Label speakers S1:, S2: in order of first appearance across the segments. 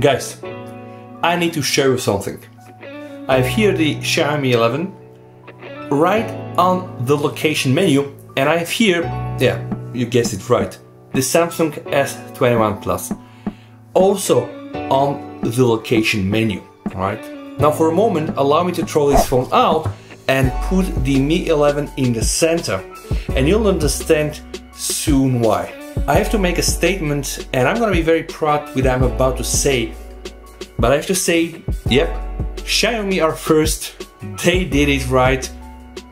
S1: Guys, I need to show you something. I have here the Xiaomi 11 right on the location menu, and I have here, yeah, you guessed it right, the Samsung S21 Plus also on the location menu. Right now, for a moment, allow me to throw this phone out and put the Mi 11 in the center, and you'll understand soon why. I have to make a statement, and I'm gonna be very proud with what I'm about to say, but I have to say, yep, Xiaomi are first. They did it right.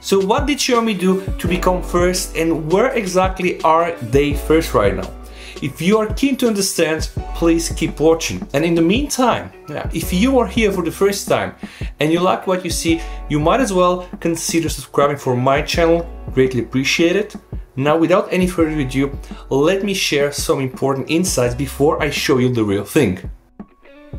S1: So what did Xiaomi do to become first, and where exactly are they first right now? If you are keen to understand, please keep watching. And in the meantime, if you are here for the first time and you like what you see, you might as well consider subscribing for my channel. Greatly appreciate it. Now, without any further ado, let me share some important insights before I show you the real thing.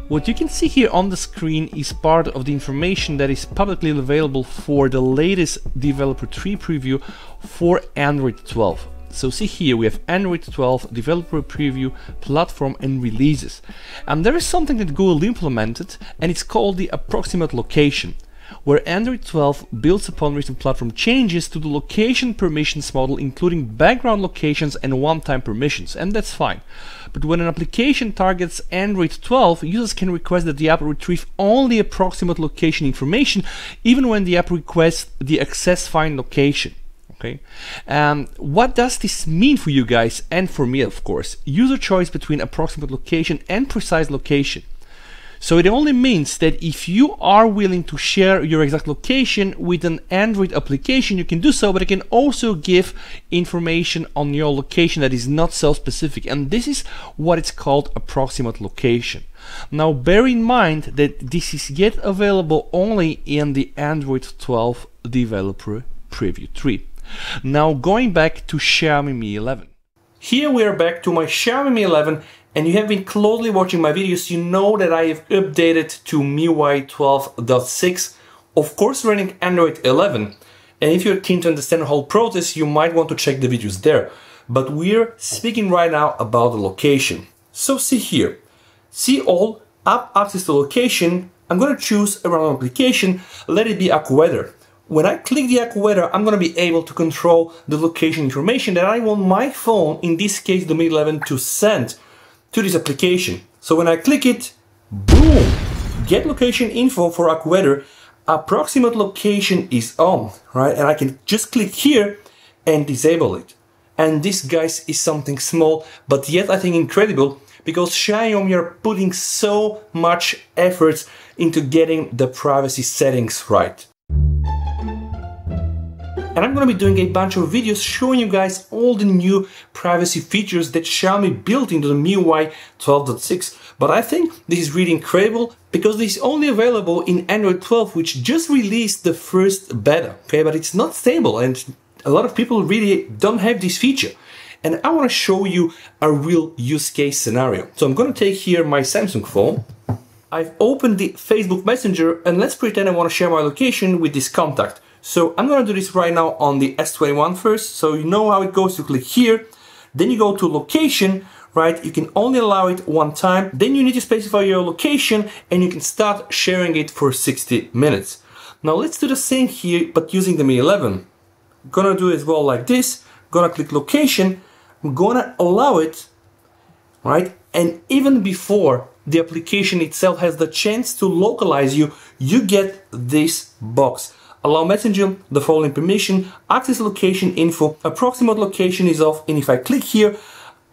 S1: What you can see here on the screen is part of the information that is publicly available for the latest Developer 3 preview for Android 12. So see here, we have Android 12 Developer Preview, Platform and Releases. And there is something that Google implemented, and it's called the Approximate location, where Android 12 builds upon recent platform changes to the location permissions model, including background locations and one-time permissions, and that's fine. But when an application targets Android 12, users can request that the app retrieve only approximate location information, even when the app requests the access find location. Okay. What does this mean for you guys and for me, of course? User choice between approximate location and precise location. So it only means that if you are willing to share your exact location with an Android application, you can do so, but it can also give information on your location that is not self-specific. And this is what it's called approximate location. Now, bear in mind that this is yet available only in the Android 12 Developer Preview 3. Now, going back to Xiaomi Mi 11. Here we are back to my Xiaomi Mi 11, and you have been closely watching my videos, you know that I have updated to Miui 12.6, of course running Android 11. And if you're keen to understand the whole process, you might want to check the videos there. But we're speaking right now about the location. So see here, see all, app access to location. I'm going to choose a random application, let it be AccuWeather. When I click the AccuWeather, I'm going to be able to control the location information that I want my phone, in this case the Mi 11, to send to this application. So when I click it, boom, get location info for AccuWeather, approximate location is on, right? And I can just click here and disable it. And this, guys, is something small, but yet I think incredible, because Xiaomi are putting so much effort into getting the privacy settings right. And I'm going to be doing a bunch of videos showing you guys all the new privacy features that Xiaomi built into the Miui 12.6. But I think this is really incredible because this is only available in Android 12, which just released the first beta. Okay, but it's not stable, and a lot of people really don't have this feature. And I want to show you a real use case scenario. So I'm going to take here my Samsung phone. I've opened the Facebook Messenger, and let's pretend I want to share my location with this contact. So I'm going to do this right now on the S21 first. So you know how it goes. You click here, then you go to location, right? You can only allow it one time. Then you need to specify your location, and you can start sharing it for 60 minutes. Now let's do the same here, but using the Mi 11. I'm going to do it as well like this. I'm going to click location. I'm going to allow it, right? And even before the application itself has the chance to localize you, you get this box. Allow messenger the following permission, access location info, approximate location is off, and if I click here,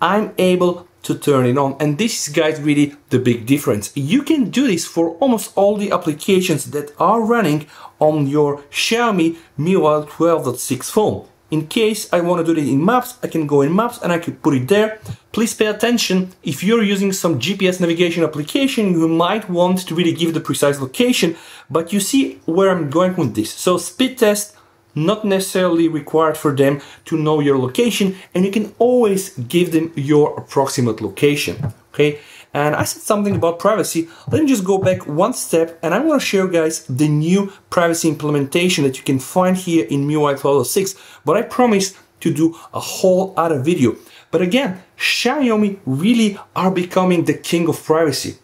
S1: I'm able to turn it on. And this is, guys, really the big difference. You can do this for almost all the applications that are running on your Xiaomi Miui 12.6 phone. In case I want to do it in Maps, I can go in Maps and I can put it there. Please pay attention. If you're using some GPS navigation application, you might want to really give the precise location, but you see where I'm going with this. So speed test, not necessarily required for them to know your location, and you can always give them your approximate location, okay? And I said something about privacy. Let me just go back one step, and I want to show you guys the new privacy implementation that you can find here in Miui 12.6, but I promise to do a whole other video. But again, Xiaomi really are becoming the king of privacy.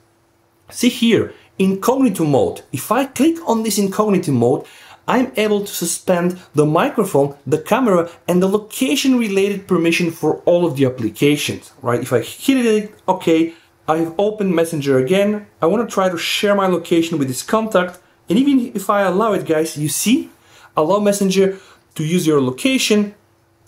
S1: See here, incognito mode. If I click on this incognito mode, I'm able to suspend the microphone, the camera, and the location related permission for all of the applications, right? If I hit it, okay, I've opened Messenger again. I want to try to share my location with this contact. And even if I allow it, guys, you see, allow Messenger to use your location.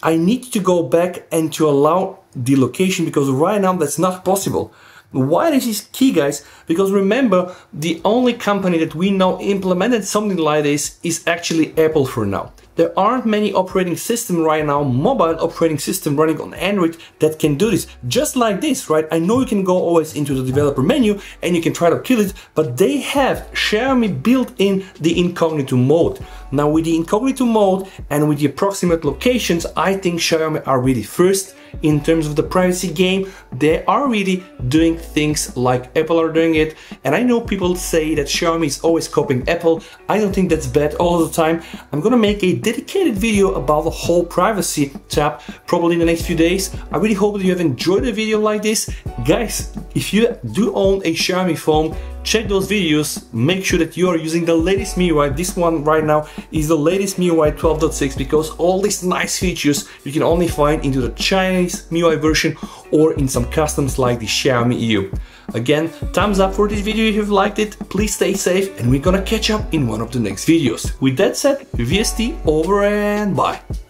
S1: I need to go back and to allow the location because right now that's not possible. Why this is key, guys? Because remember, the only company that we know implemented something like this is actually Apple for now. There aren't many operating systems right now, mobile operating system running on Android that can do this. Just like this, right? I know you can go always into the developer menu and you can try to kill it, but they have Xiaomi built in the incognito mode. Now with the incognito mode and with the approximate locations, I think Xiaomi are really first in terms of the privacy game. They are really doing things like Apple are doing it. And I know people say that Xiaomi is always copying Apple. I don't think that's bad all the time. I'm gonna make a dedicated video about the whole privacy tab probably in the next few days. I really hope that you have enjoyed a video like this. Guys, if you do own a Xiaomi phone, check those videos, make sure that you are using the latest Miui. This one right now is the latest Miui 12.6 because all these nice features you can only find into the Chinese Miui version or in some customs like the Xiaomiui. Again, thumbs up for this video if you've liked it, please stay safe and we're gonna catch up in one of the next videos. With that said, VST over and bye.